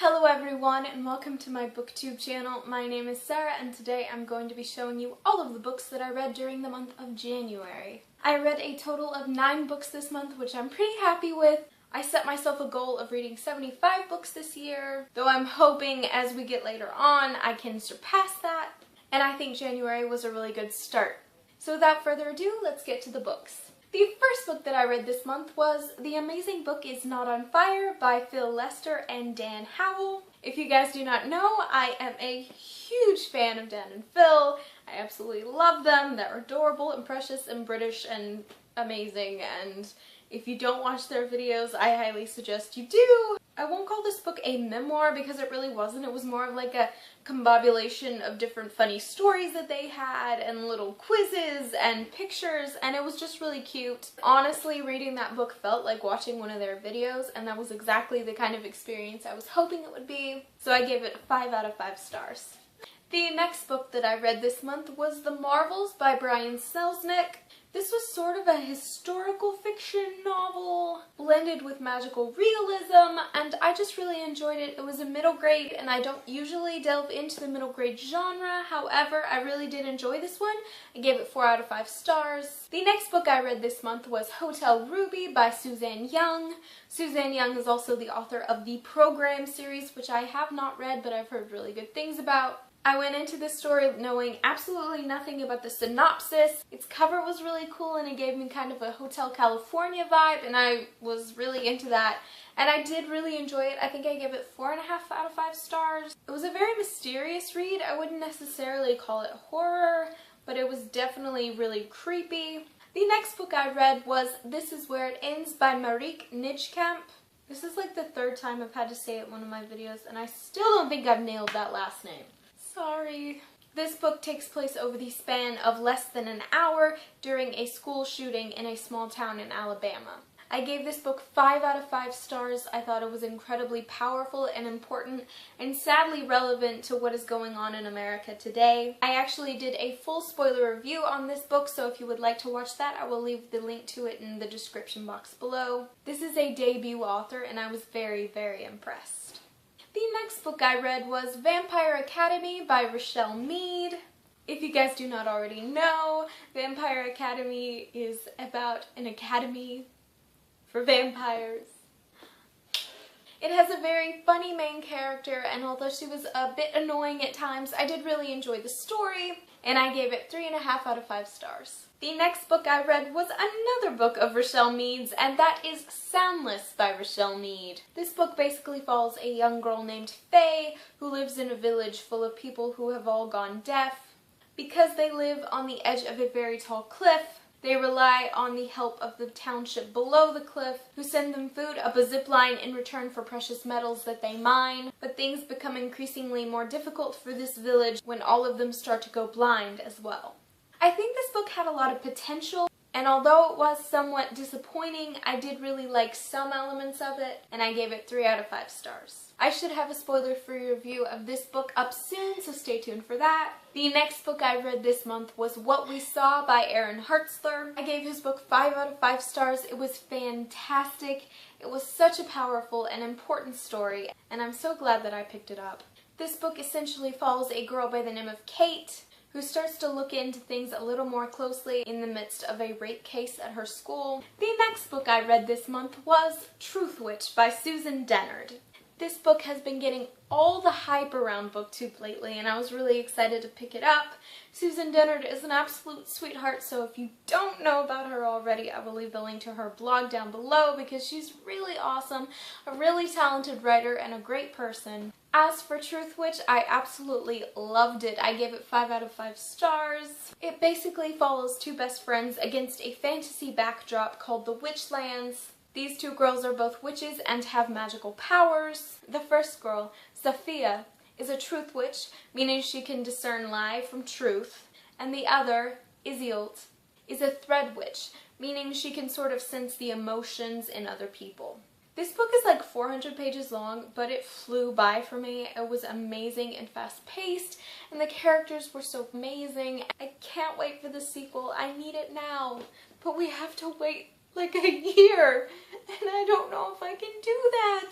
Hello everyone and welcome to my booktube channel. My name is Sarah and today I'm going to be showing you all of the books that I read during the month of January. I read a total of 9 books this month, which I'm pretty happy with. I set myself a goal of reading 75 books this year, though I'm hoping as we get later on I can surpass that, and I think January was a really good start. So without further ado, let's get to the books. The first book that I read this month was The Amazing Book Is Not on Fire by Phil Lester and Dan Howell. If you guys do not know, I am a huge fan of Dan and Phil. I absolutely love them. They're adorable and precious and British and amazing, and if you don't watch their videos, I highly suggest you do. I won't call this book a memoir because it really wasn't. It was more of like a combobulation of different funny stories that they had and little quizzes and pictures, and it was just really cute. Honestly, reading that book felt like watching one of their videos, and that was exactly the kind of experience I was hoping it would be. So I gave it 5 out of 5 stars. The next book that I read this month was The Marvels by Brian Selznick. This was sort of a historical fiction novel blended with magical realism, and I just really enjoyed it. It was a middle grade, and I don't usually delve into the middle grade genre. However, I really did enjoy this one. I gave it 4 out of 5 stars. The next book I read this month was Hotel Ruby by Suzanne Young. Suzanne Young is also the author of the Program series, which I have not read, but I've heard really good things about. I went into this story knowing absolutely nothing about the synopsis. Its cover was really cool and it gave me kind of a Hotel California vibe, and I was really into that. And I did really enjoy it. I think I gave it 4.5 out of 5 stars. It was a very mysterious read. I wouldn't necessarily call it horror, but it was definitely really creepy. The next book I read was This Is Where It Ends by Marieke Nijkamp. This is like the 3rd time I've had to say it in one of my videos, and I still don't think I've nailed that last name. Sorry. This book takes place over the span of less than an hour during a school shooting in a small town in Alabama. I gave this book 5 out of 5 stars. I thought it was incredibly powerful and important and sadly relevant to what is going on in America today. I actually did a full spoiler review on this book, so if you would like to watch that, I will leave the link to it in the description box below. This is a debut author and I was very, very impressed. The next book I read was Vampire Academy by Richelle Mead. If you guys do not already know, Vampire Academy is about an academy for vampires. It has a very funny main character, and although she was a bit annoying at times, I did really enjoy the story, and I gave it 3.5 out of 5 stars. The next book I read was another book of Richelle Mead's, and that is Soundless by Richelle Mead. This book basically follows a young girl named Faye who lives in a village full of people who have all gone deaf. Because they live on the edge of a very tall cliff, they rely on the help of the township below the cliff, who send them food up a zip line in return for precious metals that they mine. But things become increasingly more difficult for this village when all of them start to go blind as well. I think this book had a lot of potential, and although it was somewhat disappointing, I did really like some elements of it, and I gave it 3 out of 5 stars. I should have a spoiler-free review of this book up soon, so stay tuned for that. The next book I read this month was What We Saw by Aaron Hartzler. I gave his book 5 out of 5 stars. It was fantastic. It was such a powerful and important story, and I'm so glad that I picked it up. This book essentially follows a girl by the name of Kate, who starts to look into things a little more closely in the midst of a rape case at her school. The next book I read this month was Truthwitch by Susan Dennard. This book has been getting all the hype around BookTube lately, and I was really excited to pick it up. Susan Dennard is an absolute sweetheart, so if you don't know about her already, I will leave the link to her blog down below because she's really awesome, a really talented writer, and a great person. As for Truthwitch, I absolutely loved it. I gave it 5 out of 5 stars. It basically follows 2 best friends against a fantasy backdrop called the Witchlands. These 2 girls are both witches and have magical powers. The first girl, Sophia, is a truth witch, meaning she can discern lie from truth, and the other, Iseult, is a thread witch, meaning she can sort of sense the emotions in other people. This book is like 400 pages long, but it flew by for me. It was amazing and fast-paced, and the characters were so amazing. I can't wait for the sequel. I need it now, but we have to wait like a year, and I don't know if I can do that.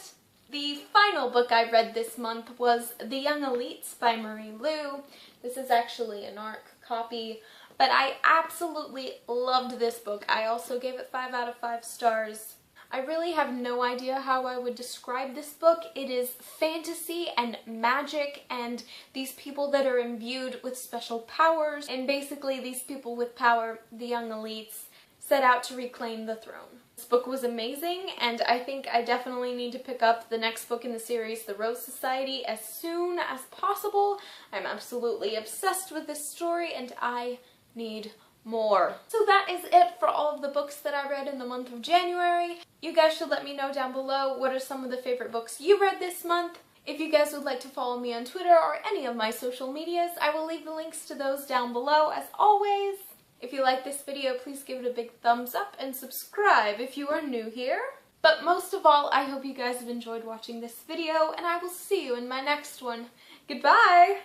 The final book I read this month was The Young Elites by Marie Lu. This is actually an ARC copy, but I absolutely loved this book. I also gave it 5 out of 5 stars. I really have no idea how I would describe this book. It is fantasy and magic and these people that are imbued with special powers, and basically these people with power, the young elites, set out to reclaim the throne. This book was amazing, and I think I definitely need to pick up the next book in the series, The Rose Society, as soon as possible. I'm absolutely obsessed with this story and I need more. So that is it for all of the books that I read in the month of January. You guys should let me know down below what are some of the favorite books you read this month. If you guys would like to follow me on Twitter or any of my social medias, I will leave the links to those down below as always. If you like this video, please give it a big thumbs up and subscribe if you are new here. But most of all, I hope you guys have enjoyed watching this video, and I will see you in my next one. Goodbye!